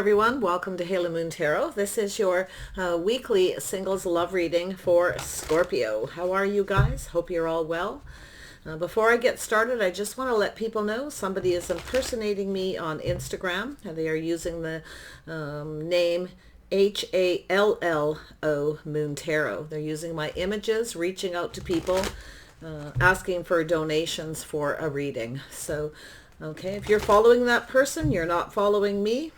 everyone. Welcome to Halo Moon Tarot. This is your weekly singles love reading for Scorpio. How are you guys? Hope you're all well. Before I get started, I just want to let people know somebody is impersonating me on Instagram. They are using the name HALLO Moon Tarot. They're using my images, reaching out to people, asking for donations for a reading. So, okay, if you're following that person, you're not following me.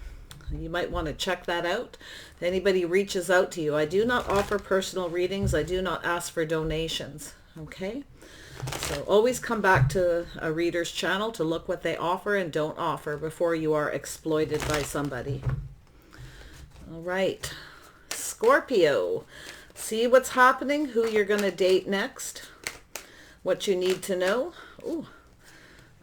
You might want to check that out. If anybody reaches out to you, I do not offer personal readings. I do not ask for donations. Okay? So always come back to a reader's channel to look what they offer and don't offer before you are exploited by somebody. All right. Scorpio. See what's happening, who you're going to date next, what you need to know. Ooh.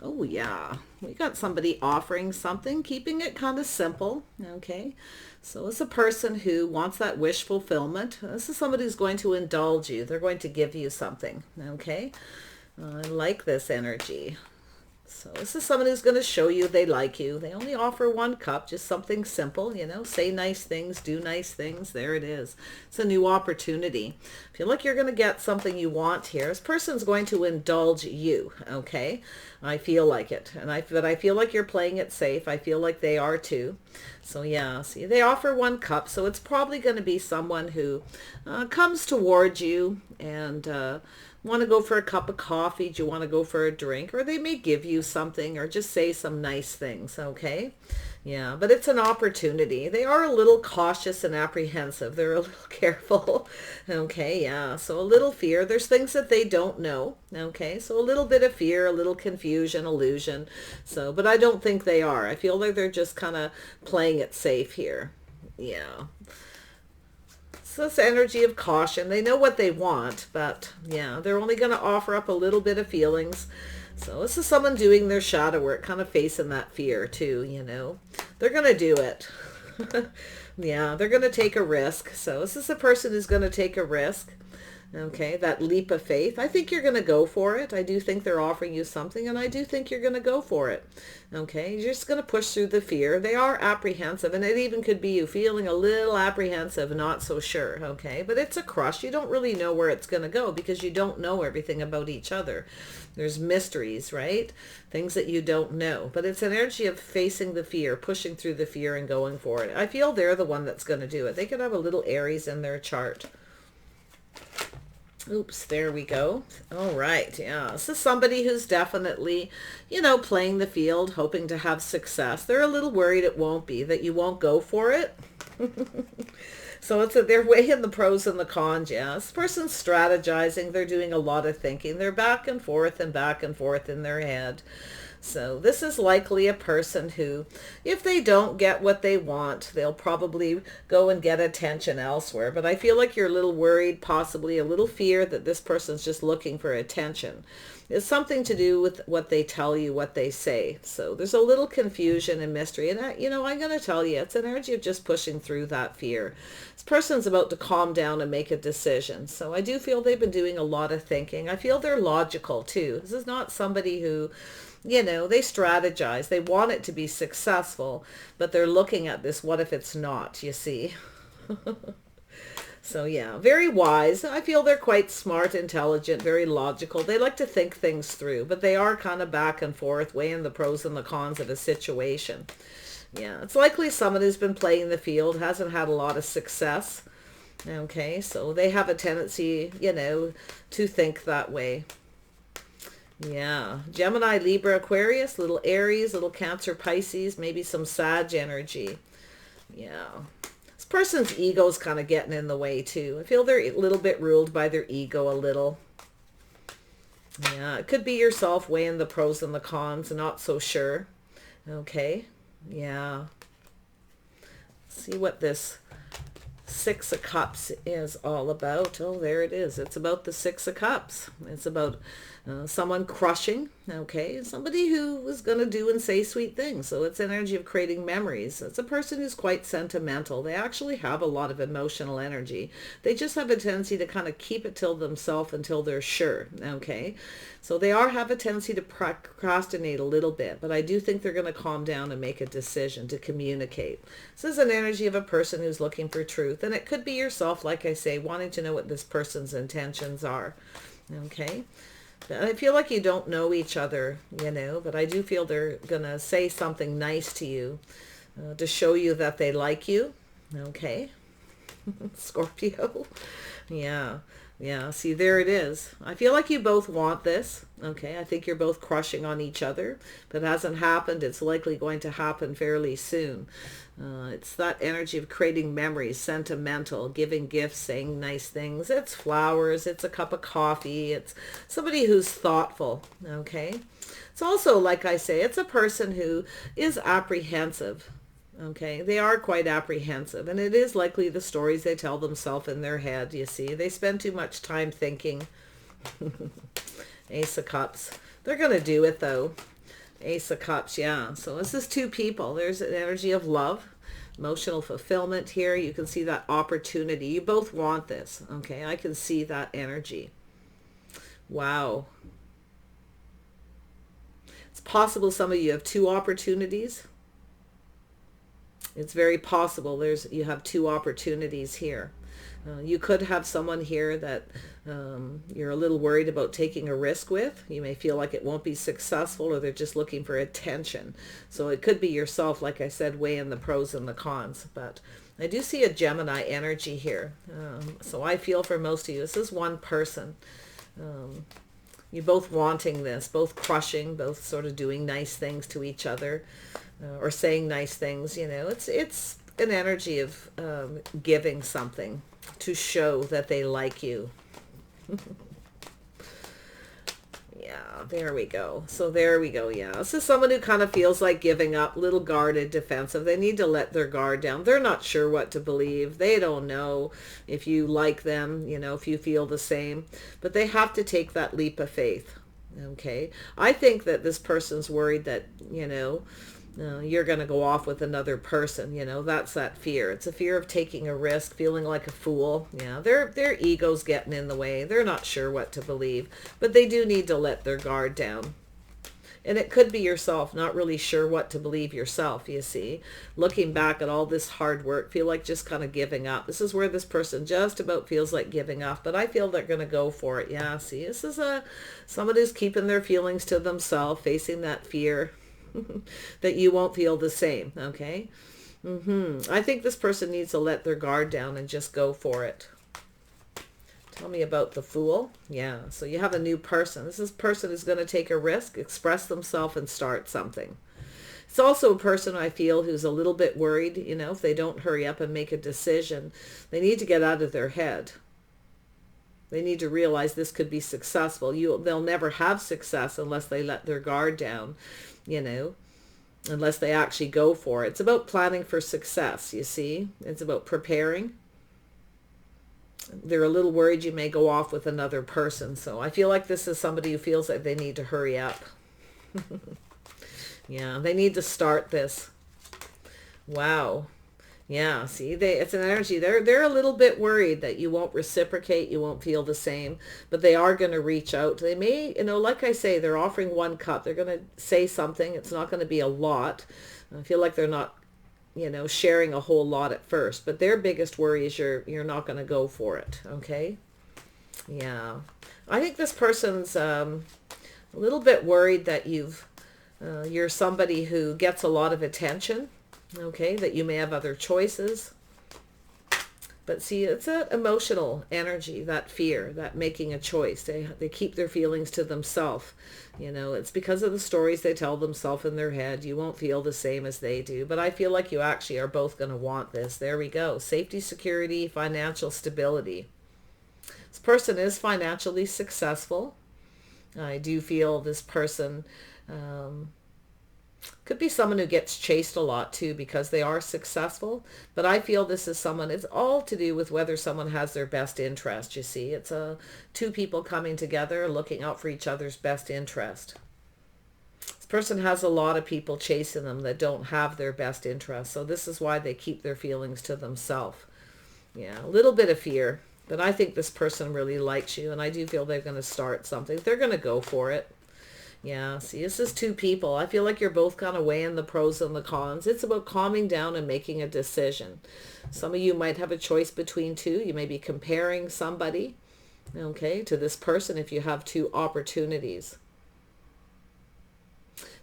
Oh, yeah. We got somebody offering something, keeping it kind of simple. Okay. So it's a person who wants that wish fulfillment. This is somebody who's going to indulge you. They're going to give you something. Okay. I like this energy. So this is someone who's going to show you they like you. They only offer one cup, just something simple, you know, say nice things, do nice things. There it is. It's a new opportunity. I feel like you're going to get something you want here. This person's going to indulge you, okay? I feel like it. But I feel like you're playing it safe. I feel like they are too. So yeah, see, they offer one cup. So it's probably going to be someone who comes towards you and want to go for a cup of coffee? Do you want to go for a drink? Or they may give you something or just say some nice things, okay? Yeah, but it's an opportunity. They are a little cautious and apprehensive. They're a little careful. Okay, yeah, so a little fear. There's things that they don't know, okay? So a little bit of fear, a little confusion, illusion. So, but I don't think they are. I feel like they're just kind of playing it safe here. Yeah. So this energy of caution. They know what they want, but yeah, they're only going to offer up a little bit of feelings. So this is someone doing their shadow work, kind of facing that fear too, you know. They're going to do it. Yeah, they're going to take a risk. So this is a person who's going to take a risk. Okay, that leap of faith. I think you're going to go for it. I do think they're offering you something, and I do think you're going to go for it. Okay, you're just going to push through the fear. They are apprehensive, and it even could be you feeling a little apprehensive, not so sure. Okay, but it's a crush. You don't really know where it's going to go because you don't know everything about each other. There's mysteries, right? Things that you don't know. But it's an energy of facing the fear, pushing through the fear and going for it. I feel they're the one that's going to do it. They could have a little Aries in their chart. Oops, there we go. All right, yeah. This is somebody who's definitely, you know, playing the field, hoping to have success. They're a little worried it won't be, that you won't go for it. So they're weighing the pros and the cons, yeah. This person's strategizing. They're doing a lot of thinking. They're back and forth in their head. So this is likely a person who, if they don't get what they want, they'll probably go and get attention elsewhere. But I feel like you're a little worried, possibly a little fear that this person's just looking for attention. It's something to do with what they tell you, what they say. So there's a little confusion and mystery. And, you know, I'm going to tell you, it's an energy of just pushing through that fear. This person's about to calm down and make a decision. So I do feel they've been doing a lot of thinking. I feel they're logical too. This is not somebody who, you know, they strategize. They want it to be successful, but they're looking at this, what if it's not, you see? So yeah, very wise. I feel they're quite smart, intelligent, very logical. They like to think things through, but they are kind of back and forth, weighing the pros and the cons of a situation. Yeah, it's likely someone who's been playing the field, hasn't had a lot of success. Okay, so they have a tendency, you know, to think that way. Yeah, Gemini, Libra, Aquarius, little Aries, little Cancer, Pisces, maybe some Sag energy. Yeah. This person's ego's kind of getting in the way too. I feel they're a little bit ruled by their ego a little. Yeah, it could be yourself weighing the pros and the cons, not so sure. Okay, yeah. See what this Six of Cups is all about. Oh, there it is. It's about the Six of Cups. It's about someone crushing, okay, somebody who is going to do and say sweet things. So it's energy of creating memories. It's a person who's quite sentimental. They actually have a lot of emotional energy. They just have a tendency to kind of keep it till themselves until they're sure, okay. So they have a tendency to procrastinate a little bit, but I do think they're going to calm down and make a decision to communicate. This is an energy of a person who's looking for truth, and it could be yourself, like I say, wanting to know what this person's intentions are, okay. I feel like you don't know each other, but I do feel they're going to say something nice to you to show you that they like you. Okay. Scorpio. Yeah. Yeah. See, there it is. I feel like you both want this. Okay. I think you're both crushing on each other. If it hasn't happened, it's likely going to happen fairly soon. It's that energy of creating memories, sentimental, giving gifts, saying nice things. It's flowers. It's a cup of coffee. It's somebody who's thoughtful. Okay. It's also, like I say, it's a person who is apprehensive. Okay, they are quite apprehensive, and it is likely the stories they tell themselves in their head, you see. They spend too much time thinking. Ace of Cups. They're going to do it, though. Ace of Cups, yeah. So this is two people. There's an energy of love, emotional fulfillment here. You can see that opportunity. You both want this, okay? I can see that energy. Wow. It's possible some of you have two opportunities. It's very possible you have two opportunities here. You could have someone here that you're a little worried about taking a risk with. You may feel like it won't be successful, or they're just looking for attention. So it could be yourself, like I said, weighing the pros and the cons. But I do see a Gemini energy here. So I feel for most of you, this is one person. You both wanting this, both crushing, both sort of doing nice things to each other. Or saying nice things, it's an energy of giving something to show that they like you. Yeah, there we go. So there we go. Yeah, this is someone who kind of feels like giving up, little guarded, defensive. They need to let their guard down. They're not sure what to believe. They don't know if you like them, if you feel the same, but they have to take that leap of faith. Okay. I think that this person's worried that, you're going to go off with another person. That's that fear. It's a fear of taking a risk, feeling like a fool. Yeah, their ego's getting in the way. They're not sure what to believe, but they do need to let their guard down. And it could be yourself, not really sure what to believe yourself, you see. Looking back at all this hard work, feel like just kind of giving up. This is where this person just about feels like giving up, but I feel they're going to go for it. Yeah, see, this is someone who's keeping their feelings to themselves, facing that fear that you won't feel the same, okay? I think this person needs to let their guard down and just go for it. Tell me about the Fool. Yeah, so you have a new person. This is a person who's going to take a risk, express themselves, and start something. It's also a person I feel who's a little bit worried, if they don't hurry up and make a decision, they need to get out of their head. They need to realize this could be successful. They'll never have success unless they let their guard down, unless they actually go for it. It's about planning for success, you see. It's about preparing. They're a little worried you may go off with another person. So I feel like this is somebody who feels like they need to hurry up. Yeah, they need to start this. Wow. Yeah, see, it's an energy. They're a little bit worried that you won't reciprocate, you won't feel the same, but they are going to reach out. They may, like I say, they're offering one cup. They're going to say something. It's not going to be a lot. I feel like they're not, sharing a whole lot at first, but their biggest worry is you're not going to go for it, okay? Yeah. I think this person's a little bit worried that you're somebody who gets a lot of attention. Okay, that you may have other choices. But see, it's that emotional energy, that fear, that making a choice. They keep their feelings to themselves. It's because of the stories they tell themselves in their head. You won't feel the same as they do. But I feel like you actually are both going to want this. There we go. Safety, security, financial stability. This person is financially successful. I do feel this person Could be someone who gets chased a lot too because they are successful. But I feel this is someone, it's all to do with whether someone has their best interest, you see. It's two people coming together, looking out for each other's best interest. This person has a lot of people chasing them that don't have their best interest. So this is why they keep their feelings to themselves. Yeah, a little bit of fear. But I think this person really likes you, and I do feel they're going to start something. They're going to go for it. Yeah, see, this is two people. I feel like you're both kind of weighing the pros and the cons. It's about calming down and making a decision. Some of you might have a choice between two. You may be comparing somebody, okay, to this person if you have two opportunities.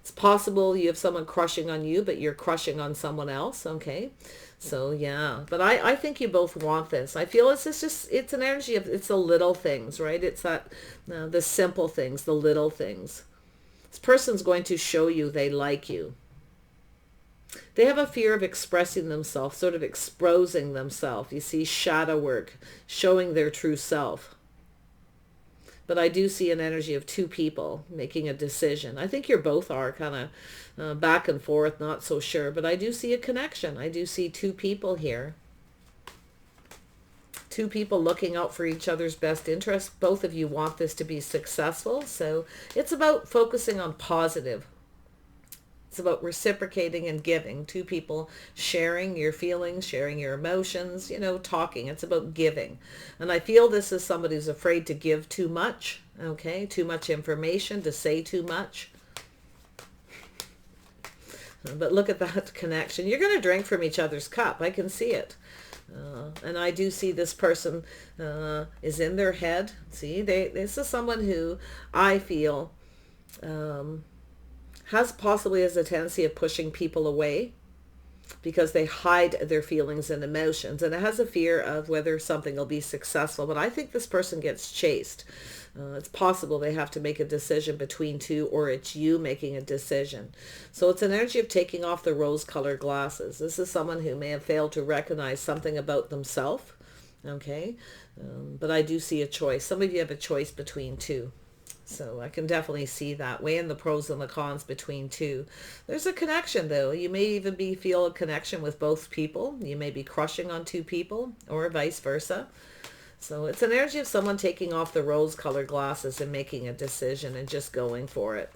It's possible you have someone crushing on you, but you're crushing on someone else, okay? So, yeah. But I think you both want this. I feel it's just, it's an energy of, it's the little things, right? It's that, the simple things, the little things. This person's going to show you they like you. They have a fear of expressing themselves, sort of exposing themselves. You see, shadow work, showing their true self. But I do see an energy of two people making a decision. I think you both are kind of back and forth, not so sure. But I do see a connection. I do see two people here. Two people looking out for each other's best interests. Both of you want this to be successful. So it's about focusing on positive. It's about reciprocating and giving. Two people sharing your feelings, sharing your emotions, you know, talking. It's about giving. And I feel this is somebody who's afraid to give too much, okay? Too much information, to say too much. But look at that connection. You're going to drink from each other's cup. I can see it. And I do see this person is in their head. See, this is someone who I feel possibly has a tendency of pushing people away because they hide their feelings and emotions. And it has a fear of whether something will be successful. But I think this person gets chased. It's possible they have to make a decision between two, or it's you making a decision. So it's an energy of taking off the rose-colored glasses. This is someone who may have failed to recognize something about themselves. Okay. But I do see a choice. Some of you have a choice between two. So I can definitely see that. Weighing the pros and the cons between two. There's a connection though. You may even feel a connection with both people. You may be crushing on two people, or vice versa. So it's an energy of someone taking off the rose-colored glasses and making a decision and just going for it.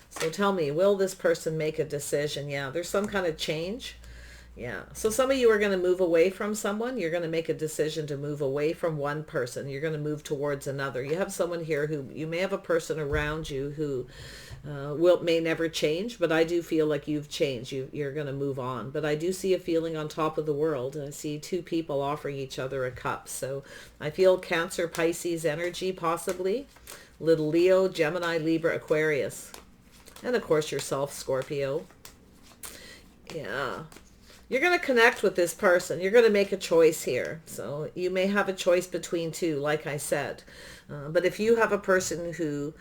So tell me, will this person make a decision? Yeah, there's some kind of change. Yeah. So some of you are going to move away from someone. You're going to make a decision to move away from one person. You're going to move towards another. You have someone here who, you may have a person around you who may never change, but I do feel like you've changed. You're going to move on. But I do see a feeling on top of the world. I see two people offering each other a cup. So I feel Cancer, Pisces energy possibly. Little Leo, Gemini, Libra, Aquarius. And of course yourself, Scorpio. Yeah. You're going to connect with this person. You're going to make a choice here. So you may have a choice between two, like I said. But if you have a person who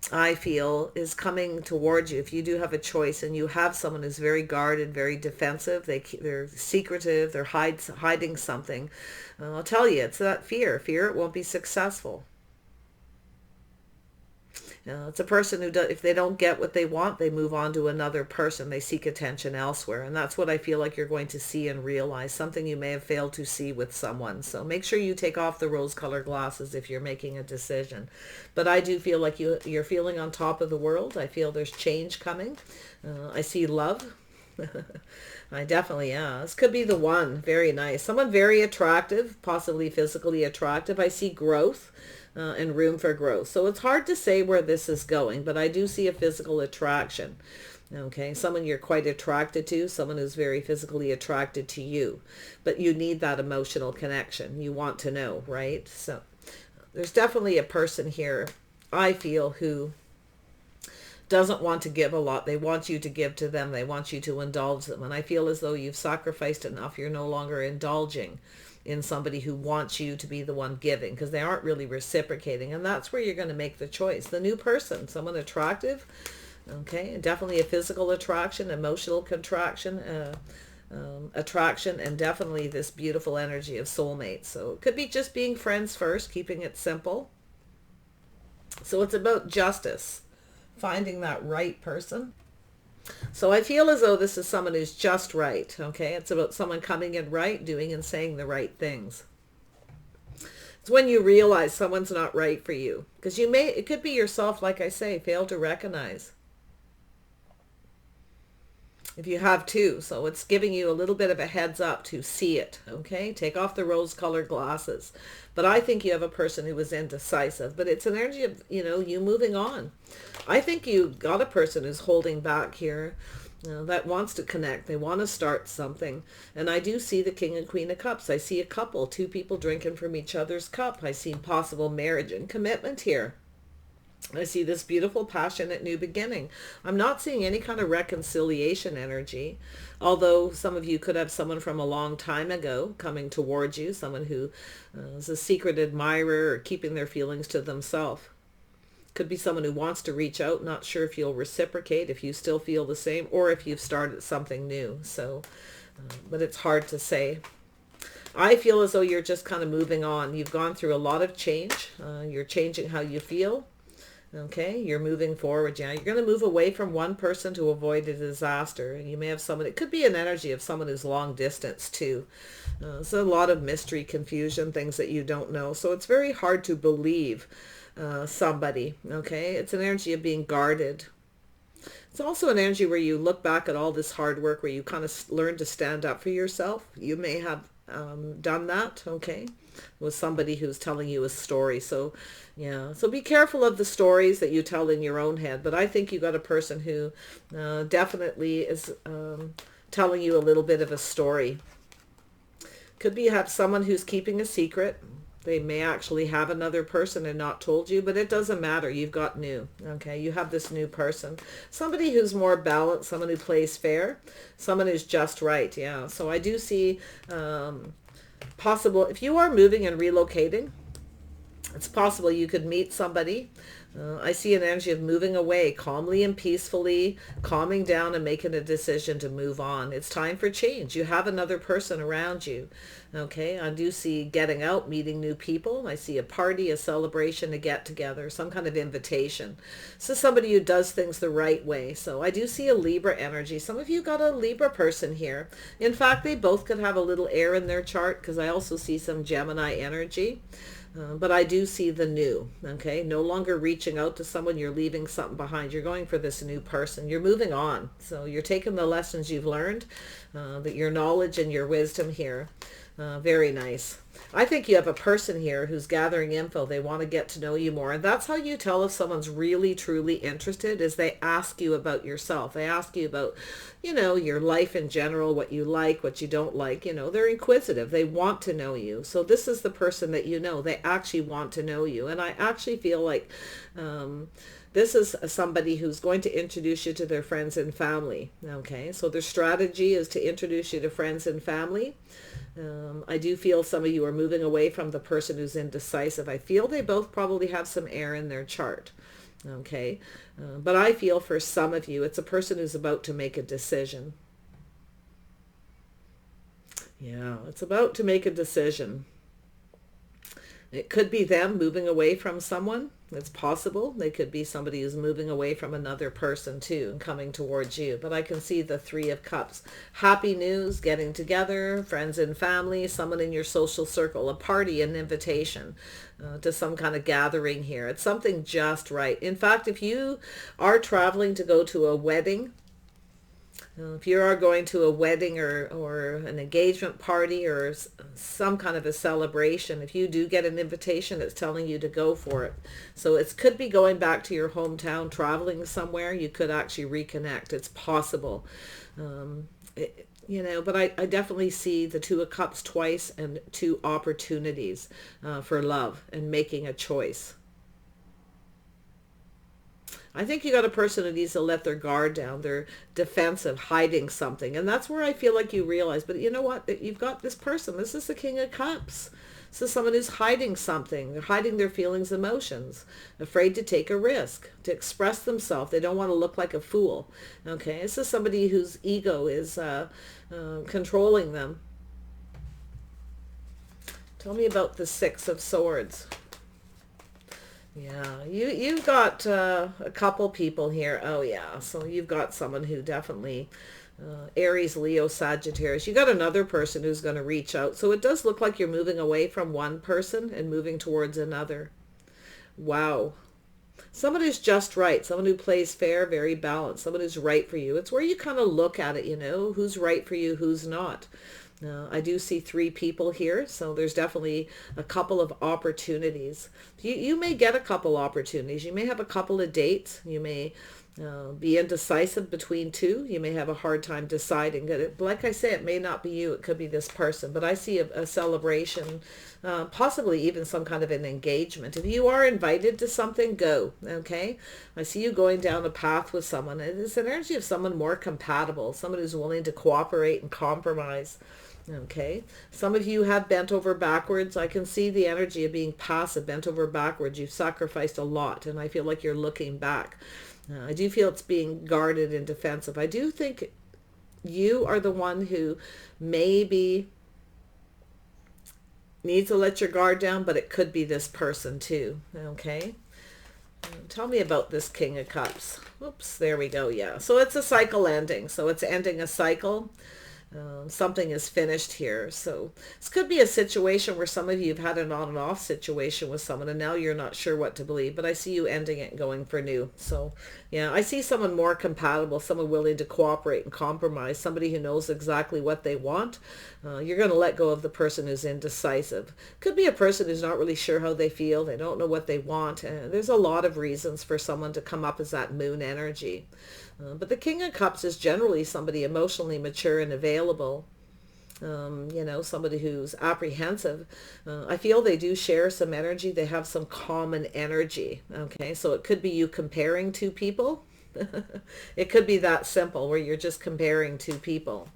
I feel is coming towards you, if you do have a choice and you have someone who's very guarded, very defensive, they're secretive, they're hiding something, I'll tell you, it's that fear. Fear it won't be successful. It's a person who, if they don't get what they want, they move on to another person. They seek attention elsewhere. And that's what I feel like you're going to see and realize, something you may have failed to see with someone. So make sure you take off the rose-colored glasses if you're making a decision. But I do feel like you're feeling on top of the world. I feel there's change coming. I see love. I definitely, yeah. This could be the one. Very nice. Someone very attractive, possibly physically attractive. I see growth. And room for growth. So it's hard to say where this is going, but I do see a physical attraction. Okay, someone you're quite attracted to, someone who's very physically attracted to you, but you need that emotional connection. You want to know, right? So there's definitely a person here, I feel, who doesn't want to give a lot. They want you to give to them. They want you to indulge them. And I feel as though you've sacrificed enough. You're no longer indulging in somebody who wants you to be the one giving, because they aren't really reciprocating. And that's where you're going to make the choice. The new person, someone attractive, okay, definitely a physical attraction, emotional attraction, and definitely this beautiful energy of soulmates. So it could be just being friends first, keeping it simple. So it's about justice, finding that right person. So I feel as though this is someone who's just right, okay? It's about someone coming in right, doing and saying the right things. It's when you realize someone's not right for you. Because it could be yourself, like I say, fail to recognize. If you have two, so it's giving you a little bit of a heads up to see it, okay? Take off the rose-colored glasses. But I think you have a person who is indecisive, but it's an energy of, you moving on. I think you got a person who's holding back here, that wants to connect. They want to start something. And I do see the King and Queen of Cups. I see a couple, two people drinking from each other's cup. I see possible marriage and commitment here. I see this beautiful, passionate new beginning. I'm not seeing any kind of reconciliation energy, although some of you could have someone from a long time ago coming towards you, someone who is a secret admirer or keeping their feelings to themselves. Could be someone who wants to reach out, not sure if you'll reciprocate, if you still feel the same, or if you've started something new. So, but it's hard to say. I feel as though you're just kind of moving on. You've gone through a lot of change. You're changing how you feel. Okay, you're moving forward. Yeah, you're going to move away from one person to avoid a disaster. You may have someone, it could be an energy of someone who's long distance too. So a lot of mystery, confusion, things that you don't know. So it's very hard to believe somebody. Okay, it's an energy of being guarded. It's also an energy where you look back at all this hard work, where you kind of learn to stand up for yourself. You may have done that, okay, with somebody who's telling you a story. So yeah, so be careful of the stories that you tell in your own head. But I think you got a person who definitely is telling you a little bit of a story. Could be you have someone who's keeping a secret. They may actually have another person and not told you, but it doesn't matter. You've got new, okay? You have this new person. Somebody who's more balanced, someone who plays fair, someone who's just right, yeah. So I do see possible, if you are moving and relocating, it's possible you could meet somebody. I see an energy of moving away calmly and peacefully, calming down and making a decision to move on. It's time for change. You have another person around you. Okay, I do see getting out, meeting new people. I see a party, a celebration, a get together, some kind of invitation. So somebody who does things the right way. So I do see a Libra energy. Some of you got a Libra person here. In fact, they both could have a little air in their chart, because I also see some Gemini energy. But I do see the new, okay? No longer reaching out to someone, you're leaving something behind. You're going for this new person. You're moving on. So you're taking the lessons you've learned, that your knowledge and your wisdom here. Very nice. I think you have a person here who's gathering info. They want to get to know you more. And that's how you tell if someone's really, truly interested, is they ask you about yourself. They ask you about, your life in general, what you like, what you don't like. They're inquisitive. They want to know you. So this is the person that they actually want to know you. And I actually feel like this is somebody who's going to introduce you to their friends and family. Okay, so their strategy is to introduce you to friends and family. I do feel some of you are moving away from the person who's indecisive. I feel they both probably have some air in their chart. Okay, but I feel for some of you, it's a person who's about to make a decision. Yeah, it's about to make a decision. It could be them moving away from someone. It's possible. They could be somebody who's moving away from another person too and coming towards you. But I can see the Three of Cups. Happy news, getting together, friends and family, someone in your social circle, a party, an invitation to some kind of gathering here. It's something just right. In fact, if you are traveling to go to a wedding, if you are going to a wedding or an engagement party or some kind of a celebration, if you do get an invitation, it's telling you to go for it. So it could be going back to your hometown, traveling somewhere. You could actually reconnect. It's possible. But I definitely see the Two of Cups twice and two opportunities for love and making a choice. I think you got a person who needs to let their guard down. They're defensive, hiding something. And that's where I feel like you realize, but you know what? You've got this person. This is the King of Cups. This is someone who's hiding something. They're hiding their feelings, emotions, afraid to take a risk, to express themselves. They don't want to look like a fool. Okay, this is somebody whose ego is controlling them. Tell me about the Six of Swords. Yeah, you've got a couple people here. Oh yeah, so you've got someone who definitely Aries, Leo, Sagittarius. You got another person who's going to reach out. So it does look like you're moving away from one person and moving towards another. Wow. Someone who's just right, someone who plays fair, very balanced, someone who's right for you. It's where you kind of look at it, you know, who's right for you, who's not. I do see three people here, so there's definitely a couple of opportunities. You may get a couple opportunities. You may have a couple of dates. You may be indecisive between two. You may have a hard time deciding. Like I say, it may not be you. It could be this person. But I see a celebration, possibly even some kind of an engagement. If you are invited to something, go. Okay? I see you going down a path with someone. It's an energy of someone more compatible, someone who's willing to cooperate and compromise. Okay. Some of you have bent over backwards. I can see the energy of being passive, bent over backwards. You've sacrificed a lot, and I feel like you're looking back. I do feel it's being guarded and defensive. I do think you are the one who maybe needs to let your guard down, but it could be this person too. Okay. Tell me about this King of Cups. Oops, there we go. Yeah. So it's a cycle ending. So it's ending a cycle. Something is finished here. So this could be a situation where some of you have had an on and off situation with someone and now you're not sure what to believe, but I see you ending it and going for new. So yeah, I see someone more compatible, someone willing to cooperate and compromise, somebody who knows exactly what they want. You're going to let go of the person who's indecisive. Could be a person who's not really sure how they feel. They don't know what they want. There's a lot of reasons for someone to come up as that moon energy. But the King of Cups is generally somebody emotionally mature and available. You know, somebody who's apprehensive. I feel they do share some energy. They have some common energy. Okay, so it could be you comparing two people. It could be that simple where you're just comparing two people.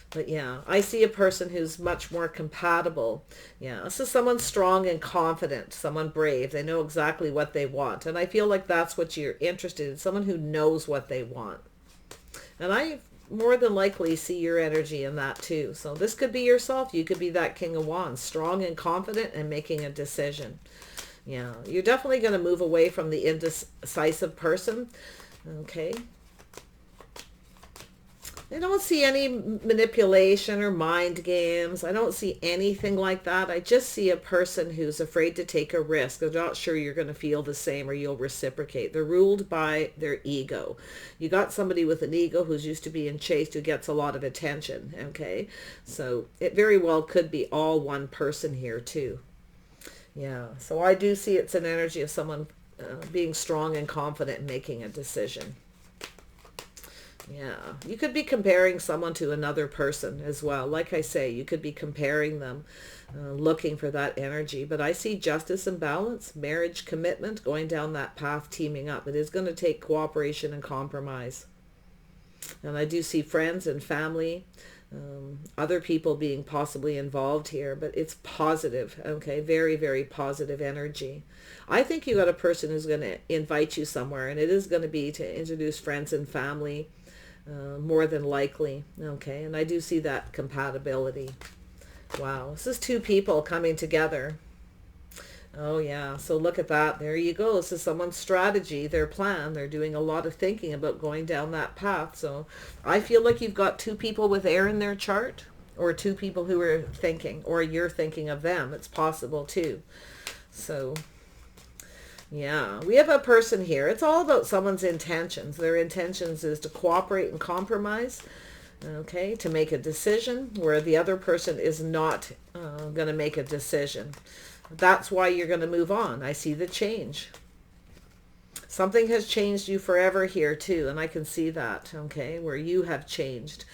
But yeah, I see a person who's much more compatible. Yeah, this is someone strong and confident, someone brave. They know exactly what they want. And I feel like that's what you're interested in, someone who knows what they want. And I more than likely see your energy in that too. So this could be yourself. You could be that King of Wands, strong and confident and making a decision. Yeah, you're definitely going to move away from the indecisive person. Okay. I don't see any manipulation or mind games. I don't see anything like that. I just see a person who's afraid to take a risk. They're not sure you're going to feel the same or you'll reciprocate. They're ruled by their ego. You got somebody with an ego who's used to being chased who gets a lot of attention. Okay, so it very well could be all one person here too. Yeah, so I do see it's an energy of someone being strong and confident and making a decision. Yeah, you could be comparing someone to another person as well. Like I say, you could be comparing them, looking for that energy. But I see justice and balance, marriage, commitment, going down that path, teaming up. It is going to take cooperation and compromise. And I do see friends and family, other people being possibly involved here. But it's positive, okay? Very, very positive energy. I think you got a person who's going to invite you somewhere. And it is going to be to introduce friends and family. More than likely. Okay, and I do see that compatibility. Wow, this is two people coming together. Oh yeah, so look at that. There you go. This is someone's strategy, their plan. They're doing a lot of thinking about going down that path. So I feel like you've got two people with air in their chart, or two people who are thinking, or you're thinking of them. It's possible too. So yeah, we have a person here. It's all about someone's intentions. Their intentions is to cooperate and compromise, okay, to make a decision where the other person is not going to make a decision. That's why you're going to move on. I see the change. Something has changed you forever here too, and I can see that, okay, where you have changed.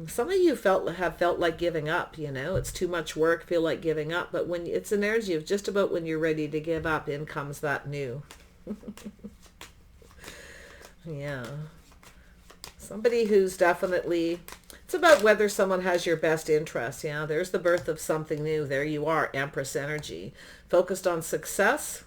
Some of you have felt like giving up, you know, it's too much work, feel like giving up, but when it's an energy of just about when you're ready to give up, in comes that new. Yeah. Somebody who's definitely, it's about whether someone has your best interest. Yeah, there's the birth of something new. There you are, Empress energy. Focused on success,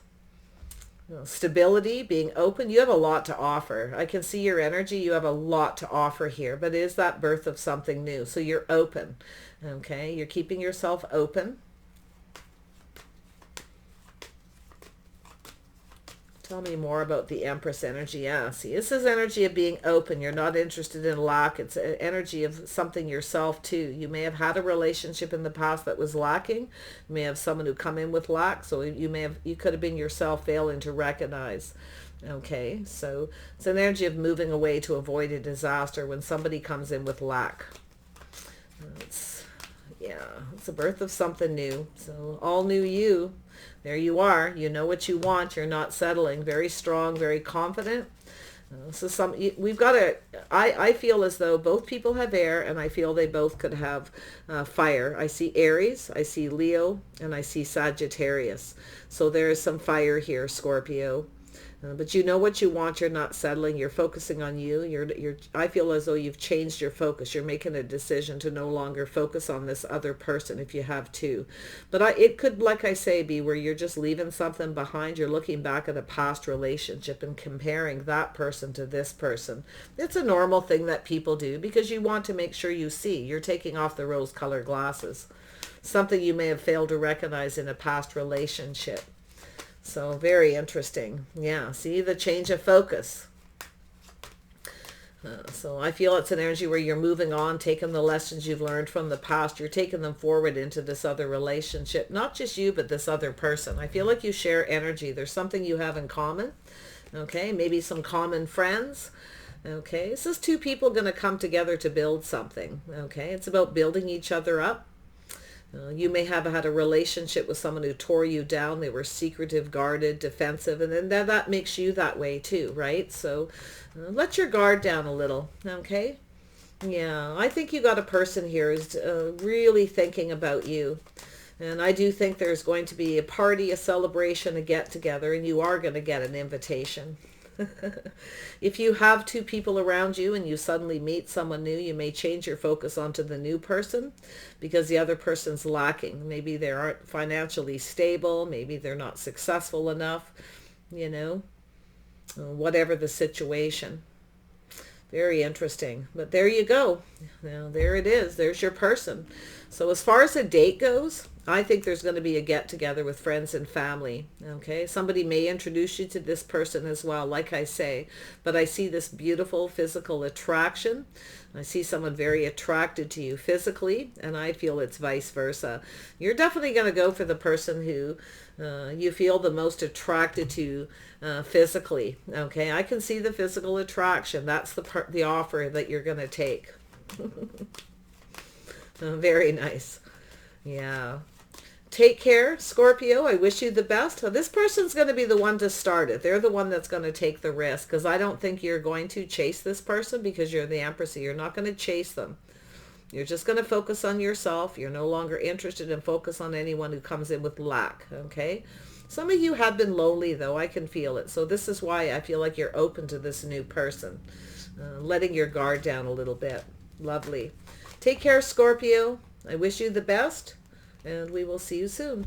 stability, being open. You have a lot to offer. I can see your energy. You have a lot to offer here, but it is that birth of something new. So you're open. Okay, you're keeping yourself open. Tell me more about the Empress energy. Yeah, see, this is energy of being open. You're not interested in lack. It's an energy of something yourself too. You may have had a relationship in the past that was lacking. You may have someone who come in with lack. So you could have been yourself failing to recognize. Okay, so it's an energy of moving away to avoid a disaster when somebody comes in with lack. Yeah, it's the birth of something new. So all new you. There you are. You know what you want. You're not settling. Very strong, very confident. So we've got I feel as though both people have air, and I feel they both could have fire. I see Aries, I see Leo, and I see Sagittarius. So there is some fire here, Scorpio. But you know what you want. You're not settling. You're focusing on you. I feel as though you've changed your focus. You're making a decision to no longer focus on this other person if you have to. But it could, like I say, be where you're just leaving something behind. You're looking back at a past relationship and comparing that person to this person. It's a normal thing that people do because you want to make sure you see. You're taking off the rose-colored glasses. Something you may have failed to recognize in a past relationship. So very interesting. Yeah, see the change of focus. So I feel it's an energy where you're moving on, taking the lessons you've learned from the past. You're taking them forward into this other relationship. Not just you, but this other person. I feel like you share energy. There's something you have in common. Okay, maybe some common friends. Okay, this is two people going to come together to build something. Okay, it's about building each other up. You may have had a relationship with someone who tore you down. They were secretive, guarded, defensive, and then that makes you that way too, right? So let your guard down a little, okay? Yeah, I think you got a person here who's really thinking about you. And I do think there's going to be a party, a celebration, a get-together, and you are going to get an invitation. If you have two people around you and you suddenly meet someone new, you may change your focus onto the new person because the other person's lacking. Maybe they aren't financially stable. Maybe they're not successful enough, you know, whatever the situation. Very interesting. But there you go. Now, there it is. There's your person. So as far as a date goes, I think there's going to be a get-together with friends and family. Okay, somebody may introduce you to this person as well, like I say. But I see this beautiful physical attraction. I see someone very attracted to you physically, and I feel it's vice versa. You're definitely going to go for the person who you feel the most attracted to physically. Okay, I can see the physical attraction. That's the offer that you're going to take. Very nice. Yeah. Take care, Scorpio. I wish you the best. This person's going to be the one to start it. They're the one that's going to take the risk because I don't think you're going to chase this person because you're the Empress. You're not going to chase them. You're just going to focus on yourself. You're no longer interested in focus on anyone who comes in with lack. Okay. Some of you have been lonely though. I can feel it. So this is why I feel like you're open to this new person. Letting your guard down a little bit. Lovely. Take care, Scorpio. I wish you the best, and we will see you soon.